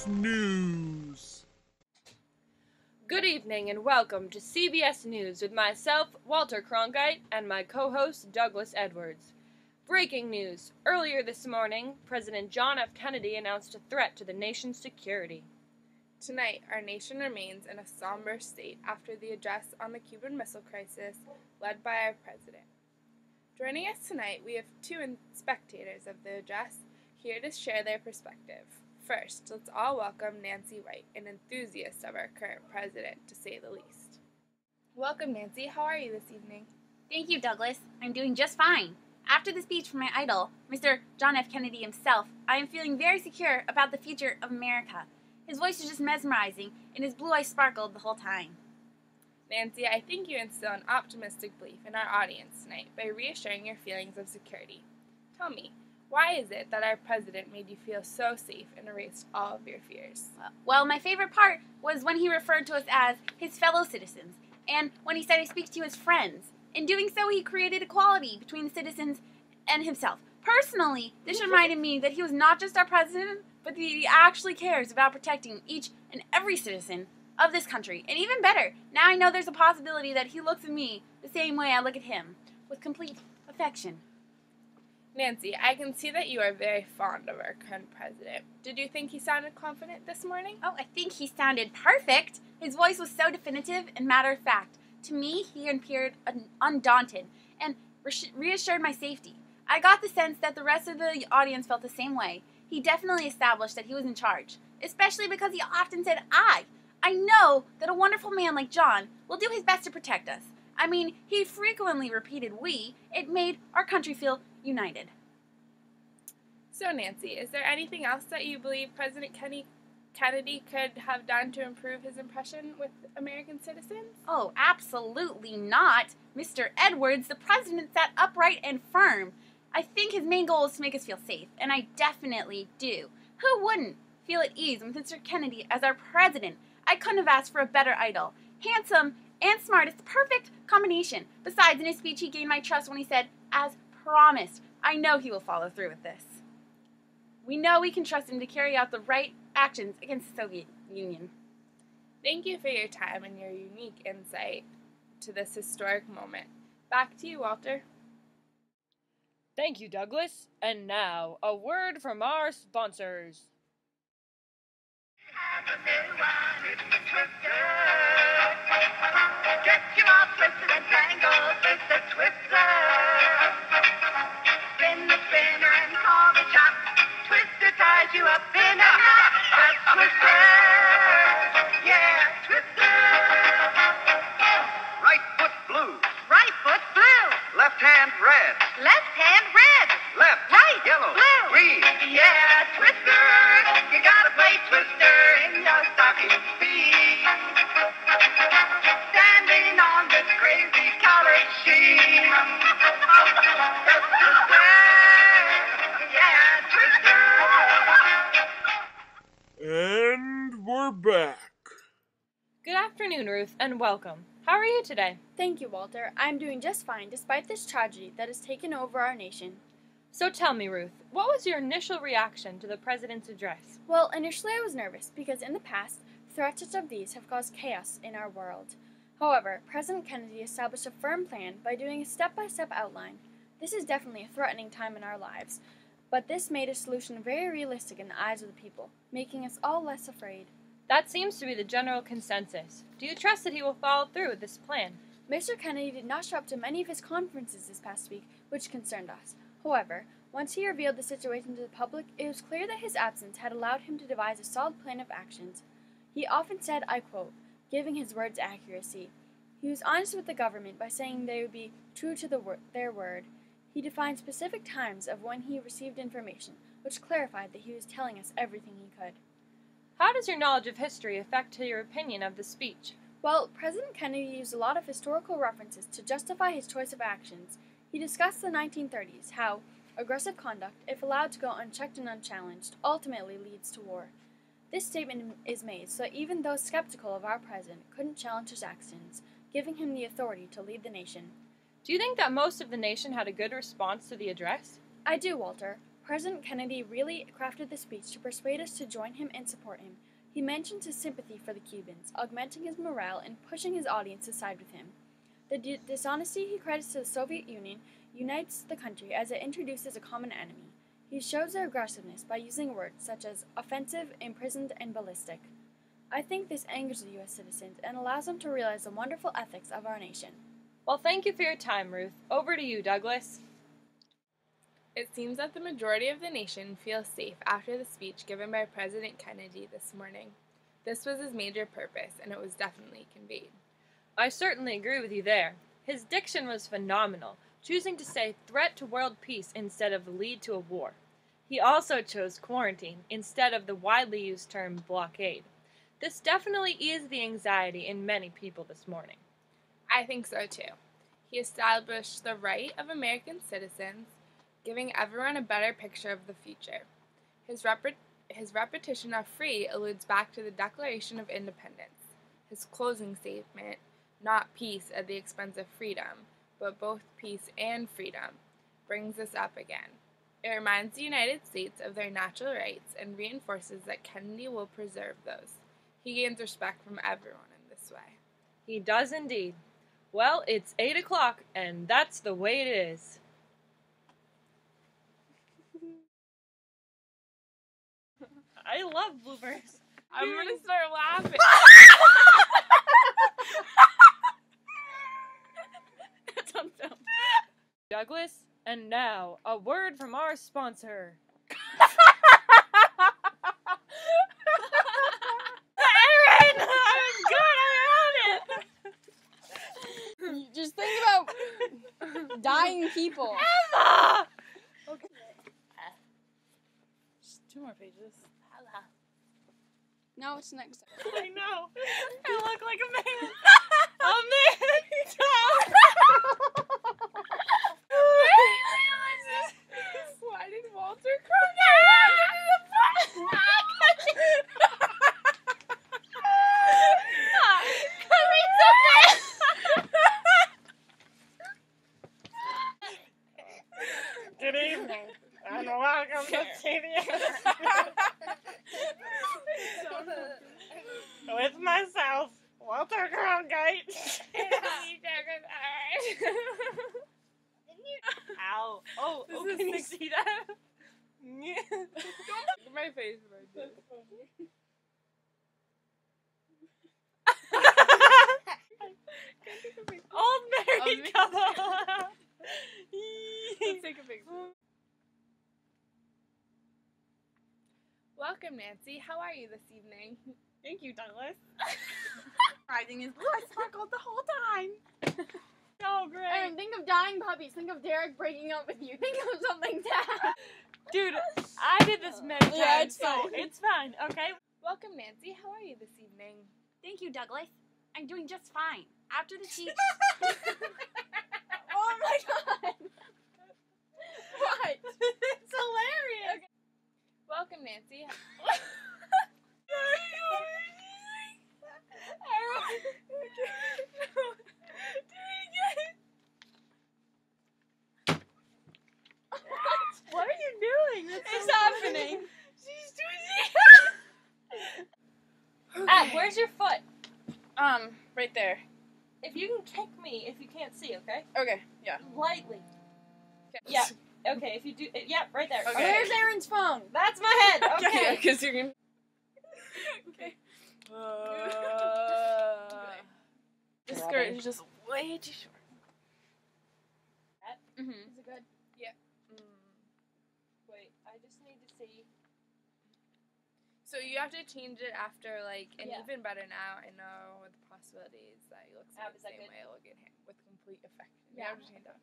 News. Good evening and welcome to CBS News with myself, Walter Cronkite, and my co-host, Douglas Edwards. Breaking news. Earlier this morning, President John F. Kennedy announced a threat to the nation's security. Tonight, our nation remains in a somber state after the address on the Cuban Missile Crisis led by our president. Joining us tonight, we have two spectators of the address here to share their perspective. First, let's all welcome Nancy White, an enthusiast of our current president, to say the least. Welcome, Nancy. How are you this evening? Thank you, Douglas. I'm doing just fine. After the speech from my idol, Mr. John F. Kennedy himself, I am feeling very secure about the future of America. His voice is just mesmerizing, and his blue eyes sparkled the whole time. Nancy, I think you instill an optimistic belief in our audience tonight by reassuring your feelings of security. Tell me, why is it that our president made you feel so safe and erased all of your fears? Well, my favorite part was when he referred to us as his fellow citizens, and when he said he speaks to you as friends. In doing so, he created equality between the citizens and himself. Personally, this reminded me that he was not just our president, but that he actually cares about protecting each and every citizen of this country. And even better, now I know there's a possibility that he looks at me the same way I look at him, with complete affection. Nancy, I can see that you are very fond of our current president. Did you think he sounded confident this morning? Oh, I think he sounded perfect. His voice was so definitive and matter-of-fact. To me, he appeared undaunted and reassured my safety. I got the sense that the rest of the audience felt the same way. He definitely established that he was in charge, especially because he often said, I know that a wonderful man like John will do his best to protect us. I mean, he frequently repeated we. It made our country feel united. So, Nancy, is there anything else that you believe President Kennedy could have done to improve his impression with American citizens? Oh, absolutely not. Mr. Edwards, the president, sat upright and firm. I think his main goal is to make us feel safe, and I definitely do. Who wouldn't feel at ease with Mr. Kennedy as our president? I couldn't have asked for a better idol. Handsome and smart, it's the perfect combination. Besides, in his speech, he gained my trust when he said, as promised. I know he will follow through with this. We know we can trust him to carry out the right actions against the Soviet Union. Thank you for your time and your unique insight to this historic moment. Back to you, Walter. Thank you, Douglas. And now, a word from our sponsors. Get you all twisted and tangled with the twister. Spin the spinner and call the chop. Twister ties you up in a knot. That's Twister. Yeah, Twister. Right foot blue. Right foot blue. Left hand red. Left hand red. Left. Right. Yellow. Blue. Green. Yeah, Twister. You gotta play Twister in your stocking feet. Standing on this crazy college sheet. That's Twister. Yeah, Twister. And we're back. Good afternoon, Ruth, and welcome. How are you today? Thank you, Walter. I'm doing just fine despite this tragedy that has taken over our nation. So tell me, Ruth, what was your initial reaction to the president's address? Well, initially I was nervous because in the past, threats such as these have caused chaos in our world. However, President Kennedy established a firm plan by doing a step-by-step outline. This is definitely a threatening time in our lives, but this made a solution very realistic in the eyes of the people, making us all less afraid. That seems to be the general consensus. Do you trust that he will follow through with this plan? Mr. Kennedy did not show up to many of his conferences this past week, which concerned us. However, once he revealed the situation to the public, it was clear that his absence had allowed him to devise a solid plan of actions. He often said, I quote, giving his words accuracy. He was honest with the government by saying they would be true to their word. He defined specific times of when he received information, which clarified that he was telling us everything he could. How does your knowledge of history affect your opinion of the speech? Well, President Kennedy used a lot of historical references to justify his choice of actions. He discussed the 1930s, how aggressive conduct, if allowed to go unchecked and unchallenged, ultimately leads to war. This statement is made so that even those skeptical of our president couldn't challenge his actions, giving him the authority to lead the nation. Do you think that most of the nation had a good response to the address? I do, Walter. President Kennedy really crafted the speech to persuade us to join him and support him. He mentions his sympathy for the Cubans, augmenting his morale and pushing his audience to side with him. The dishonesty he credits to the Soviet Union unites the country as it introduces a common enemy. He shows their aggressiveness by using words such as offensive, imprisoned, and ballistic. I think this angers the U.S. citizens and allows them to realize the wonderful ethics of our nation. Well, thank you for your time, Ruth. Over to you, Douglas. It seems that the majority of the nation feels safe after the speech given by President Kennedy this morning. This was his major purpose, and it was definitely conveyed. I certainly agree with you there. His diction was phenomenal, choosing to say threat to world peace instead of lead to a war. He also chose quarantine instead of the widely used term blockade. This definitely eased the anxiety in many people this morning. I think so too. He established the right of American citizens, giving everyone a better picture of the future. His repetition of free alludes back to the Declaration of Independence. His closing statement, not peace at the expense of freedom, but both peace and freedom, brings this up again. It reminds the United States of their natural rights and reinforces that Kennedy will preserve those. He gains respect from everyone in this way. He does indeed. Well, it's 8 o'clock, and that's the way it is. I love bloopers. I'm going to start laughing. It's on film. Douglas, and now, a word from our sponsor. Aaron! I'm good, I had it! Just think about dying people. Emma! Okay. Just 2 more pages. No, it's next. I know. I look like a man. A man! Why did Walter Good evening, and welcome to CBS. With myself, Walter Cronkite. Ow. Oh, can you see that? My face right there. Old married couple. Let's take a picture. Welcome, Nancy. How are you this evening? Thank you, Douglas. Rising is blue. I sparkled the whole time. So great. Aaron, think of dying puppies. Think of Derek breaking up with you. Think of something sad. Dude, I did this many times. Yeah, it's so fine. It's fine, okay? Welcome, Nancy. How are you this evening? Thank you, Douglas. I'm doing just fine. After the speech. Oh my god. What? It's hilarious. Okay. Welcome, Nancy. What are you doing? It's happening. She's doing it. Where's your foot? Right there. If you can kick me, if you can't see, okay? Okay, yeah. Lightly. Yeah. Okay, if you do, yeah, right there. Okay. Where's Aaron's phone? That's my head. Okay. because you're gonna. Okay. This skirt is just way too short. Mm-hmm. Is it good? Wait, I just need to see. So you have to change it after, like, and Yeah. even better now, I know with the possibilities that you look Is the that same good? way I look at him with complete affection. Yeah. You have to change that.